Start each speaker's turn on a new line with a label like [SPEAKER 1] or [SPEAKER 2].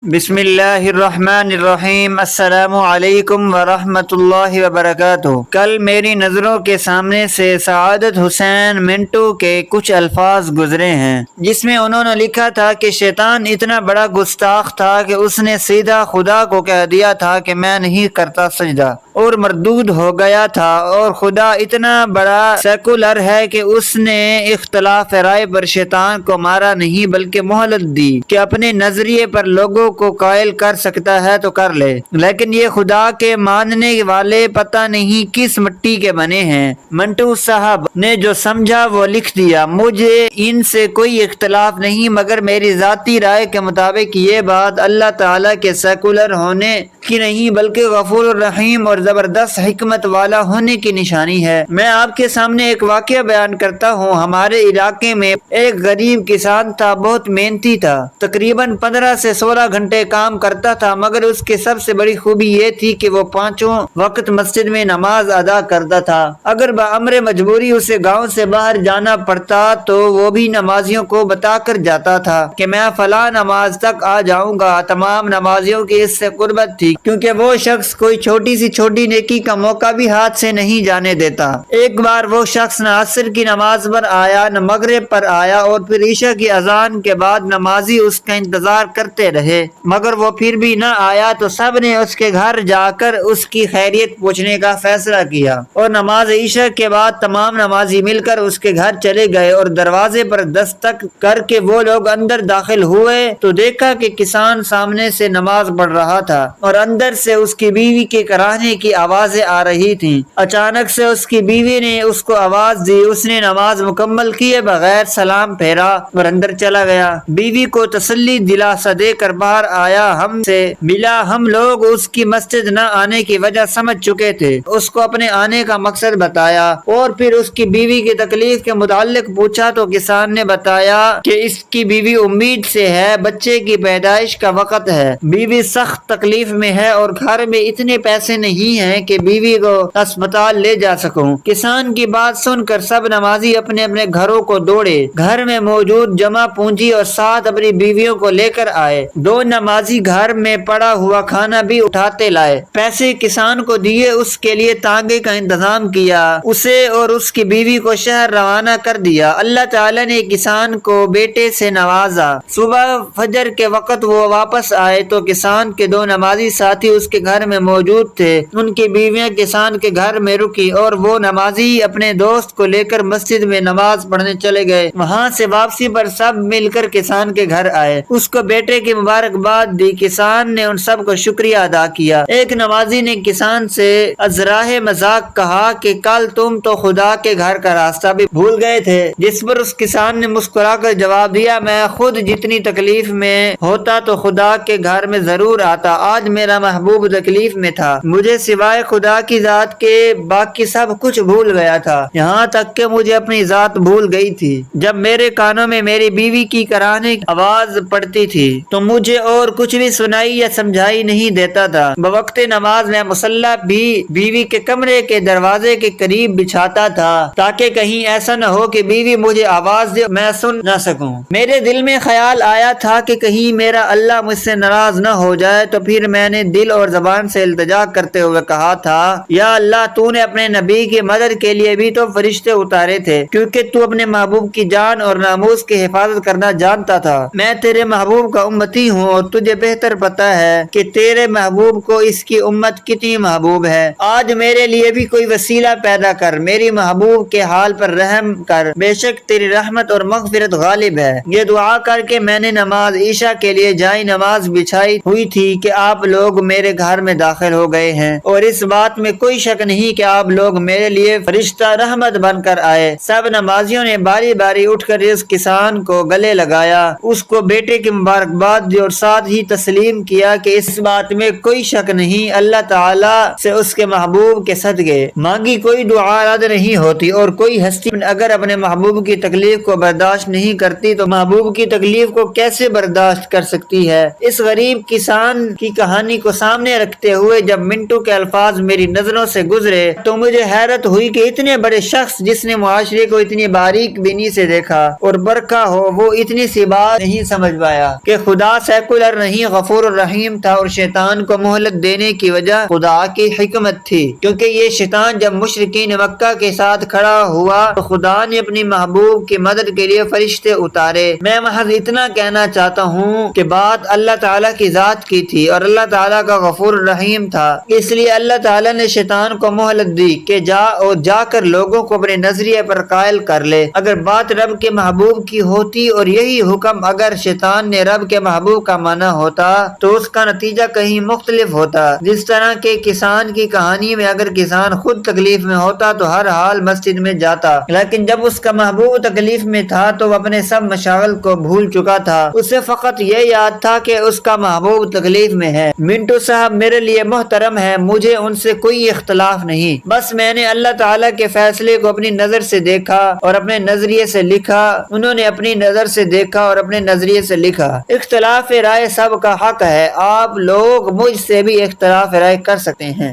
[SPEAKER 1] بسم اللہ الرحمن الرحیم۔ السلام علیکم ورحمۃ اللہ وبرکاتہ۔ کل میری نظروں کے سامنے سے سعادت حسین منٹو کے کچھ الفاظ گزرے ہیں جس میں انہوں نے لکھا تھا کہ شیطان اتنا بڑا گستاخ تھا کہ اس نے سیدھا خدا کو کہہ دیا تھا کہ میں نہیں کرتا سجدہ، اور مردود ہو گیا تھا، اور خدا اتنا بڑا سیکولر ہے کہ اس نے اختلاف رائے پر شیطان کو مارا نہیں بلکہ مہلت دی کہ اپنے نظریے پر لوگوں کو قائل کر سکتا ہے تو کر لے، لیکن یہ خدا کے ماننے والے پتہ نہیں کس مٹی کے بنے ہیں۔ منٹو صاحب نے جو سمجھا وہ لکھ دیا۔ مجھے ان سے کوئی اختلاف نہیں، مگر میری ذاتی رائے کے مطابق یہ بات اللہ تعالیٰ کے سیکولر ہونے کی نہیں بلکہ غفور الرحیم اور زبردست حکمت والا ہونے کی نشانی ہے۔ میں آپ کے سامنے ایک واقعہ بیان کرتا ہوں۔ ہمارے علاقے میں ایک غریب کسان تھا، بہت محنتی تھا، تقریباً 15 سے 16 گھنٹے کام کرتا تھا، مگر اس کی سب سے بڑی خوبی یہ تھی کہ وہ 5 وقت مسجد میں نماز ادا کرتا تھا۔ اگر بامر مجبوری اسے گاؤں سے باہر جانا پڑتا تو وہ بھی نمازیوں کو بتا کر جاتا تھا کہ میں فلاں نماز تک آ جاؤں گا۔ تمام نمازیوں کی اس سے قربت تھی کیونکہ وہ شخص کوئی چھوٹی سی چھوٹی نیکی کا موقع بھی ہاتھ سے نہیں جانے دیتا۔ ایک بار وہ شخص نہ عصر کی نماز پر آیا نہ مغرب پر آیا، اور پھر عشاء کی اذان کے بعد نمازی اس کا انتظار کرتے رہے، مگر وہ پھر بھی نہ آیا تو سب نے اس کے گھر جا کر اس کی خیریت پوچھنے کا فیصلہ کیا، اور نماز عشاء کے بعد تمام نمازی مل کر اس کے گھر چلے گئے، اور دروازے پر دستک کر کے وہ لوگ اندر داخل ہوئے تو دیکھا کہ کسان سامنے سے نماز پڑھ رہا تھا اور اندر سے اس کی بیوی کے کراہنے کی آوازیں آ رہی تھیں۔ اچانک سے اس کی بیوی نے اس کو آواز دی، اس نے نماز مکمل کیے بغیر سلام پھیرا اور اندر چلا گیا۔ بیوی کو تسلی دلاسا دے کر باہر آیا، ہم سے ملا۔ ہم لوگ اس کی مسجد نہ آنے کی وجہ سمجھ چکے تھے، اس کو اپنے آنے کا مقصد بتایا، اور پھر اس کی بیوی کی تکلیف کے متعلق پوچھا تو کسان نے بتایا کہ اس کی بیوی امید سے ہے، بچے کی پیدائش کا وقت ہے، بیوی سخت تکلیف میں ہے اور گھر میں اتنے پیسے نہیں ہیں کہ بیوی کو اسپتال لے جا سکوں۔ کسان کی بات سن کر سب نمازی اپنے اپنے گھروں کو دوڑے، گھر میں موجود جمع پونجی اور ساتھ اپنی بیویوں کو لے کر آئے۔ 2 نمازی گھر میں پڑا ہوا کھانا بھی اٹھاتے لائے، پیسے کسان کو دیے، اس کے لیے تانگے کا انتظام کیا، اسے اور اس کی بیوی کو شہر روانہ کر دیا۔ اللہ تعالیٰ نے کسان کو بیٹے سے نوازا۔ صبح فجر کے وقت وہ واپس آئے تو کسان کے 2 نمازی ساتھی اس کے گھر میں موجود تھے۔ ان کی بیویاں کسان کے گھر میں رکی اور وہ نمازی اپنے دوست کو لے کر مسجد میں نماز پڑھنے چلے گئے۔ وہاں سے واپسی پر سب مل کر کسان کے گھر آئے، اس کو بیٹے کی مبارکباد دی۔ کسان نے ان سب کو شکریہ ادا کیا۔ ایک نمازی نے کسان سے ازراہ مذاق کہا کہ کل تم تو خدا کے گھر کا راستہ بھی بھول گئے تھے، جس پر اس کسان نے مسکرا کر جواب دیا، میں خود جتنی تکلیف میں ہوتا تو خدا کے گھر میں ضرور آتا، آج میرا محبوب تکلیف میں تھا، مجھے سوائے خدا کی ذات کے باقی سب کچھ بھول گیا تھا، یہاں تک کہ مجھے اپنی ذات بھول گئی تھی۔ جب میرے کانوں میں میری بیوی کی کراہنے کی آواز پڑتی تھی تو مجھے اور کچھ بھی سنائی یا سمجھائی نہیں دیتا تھا۔ بوقت نماز میں مصلی بھی بیوی کے کمرے کے دروازے کے قریب بچھاتا تھا تاکہ کہیں ایسا نہ ہو کہ بیوی مجھے آواز دے میں سن نہ سکوں۔ میرے دل میں خیال آیا تھا کہ کہیں میرا اللہ مجھ سے ناراض نہ ہو جائے، تو پھر میں نے دل اور زبان سے التجا کرتے ہوئے کہا تھا، یا اللہ تو نے اپنے نبی کی مدد کے لیے بھی تو فرشتے اتارے تھے، کیونکہ تو اپنے محبوب کی جان اور ناموس کی حفاظت کرنا جانتا تھا۔ میں تیرے محبوب کا امتی ہوں اور تجھے بہتر پتہ ہے کہ تیرے محبوب کو اس کی امت کتنی محبوب ہے۔ آج میرے لیے بھی کوئی وسیلہ پیدا کر، میری محبوب کے حال پر رحم کر، بے شک تیری رحمت اور مغفرت غالب ہے۔ یہ دعا کر کے میں نے نماز عشاء کے لیے جائے نماز بچھائی ہوئی تھی کہ آپ لوگ میرے گھر میں داخل ہو گئے ہیں، اور اس بات میں کوئی شک نہیں کہ آپ لوگ میرے لیے فرشتہ رحمت بن کر آئے۔ سب نمازیوں نے باری باری اٹھ کر اس کسان کو گلے لگایا، اس کو بیٹے کی مبارکباد دی اور ساتھ ہی تسلیم کیا کہ اس بات میں کوئی شک نہیں اللہ تعالیٰ سے اس کے محبوب کے صدقے مانگی کوئی دعا رد نہیں ہوتی، اور کوئی ہستی اگر اپنے محبوب کی تکلیف کو برداشت نہیں کرتی تو محبوب کی تکلیف کو کیسے برداشت کر سکتی ہے۔ اس غریب کسان کی کہانی کو سامنے رکھتے ہوئے جب منٹو کے کے الفاظ میری نظروں سے گزرے تو مجھے حیرت ہوئی کہ اتنے بڑے شخص جس نے معاشرے کو اتنی باریک بینی سے دیکھا اور برکھا ہو، وہ اتنی سی بات نہیں سمجھ پایا کہ خدا سیکولر نہیں، غفور الرحیم تھا، اور شیطان کو مہلت دینے کی وجہ خدا کی حکمت تھی، کیونکہ یہ شیطان جب مشرکین مکہ کے ساتھ کھڑا ہوا تو خدا نے اپنی محبوب کی مدد کے لیے فرشتے اتارے۔ میں محض اتنا کہنا چاہتا ہوں کہ بات اللہ تعالیٰ کی ذات کی تھی اور اللہ تعالیٰ کا غفور الرحیم تھا، اس لیے اللہ تعالیٰ نے شیطان کو مہلت دی کہ جا کر لوگوں کو اپنے نظریے پر قائل کر لے۔ اگر بات رب کے محبوب کی ہوتی اور یہی حکم اگر شیطان نے رب کے محبوب کا مانا ہوتا تو اس کا نتیجہ کہیں مختلف ہوتا۔ جس طرح کے کسان کی کہانی میں اگر کسان خود تکلیف میں ہوتا تو ہر حال مسجد میں جاتا، لیکن جب اس کا محبوب تکلیف میں تھا تو وہ اپنے سب مشاغل کو بھول چکا تھا، اسے فقط یہ یاد تھا کہ اس کا محبوب تکلیف میں ہے۔ منٹو صاحب میرے لیے محترم ہے، مجھے ان سے کوئی اختلاف نہیں، بس میں نے اللہ تعالیٰ کے فیصلے کو اپنی نظر سے دیکھا اور اپنے نظریے سے لکھا، انہوں نے اپنی نظر سے دیکھا اور اپنے نظریے سے لکھا۔ اختلاف رائے سب کا حق ہے، آپ لوگ مجھ سے بھی اختلاف رائے کر سکتے ہیں۔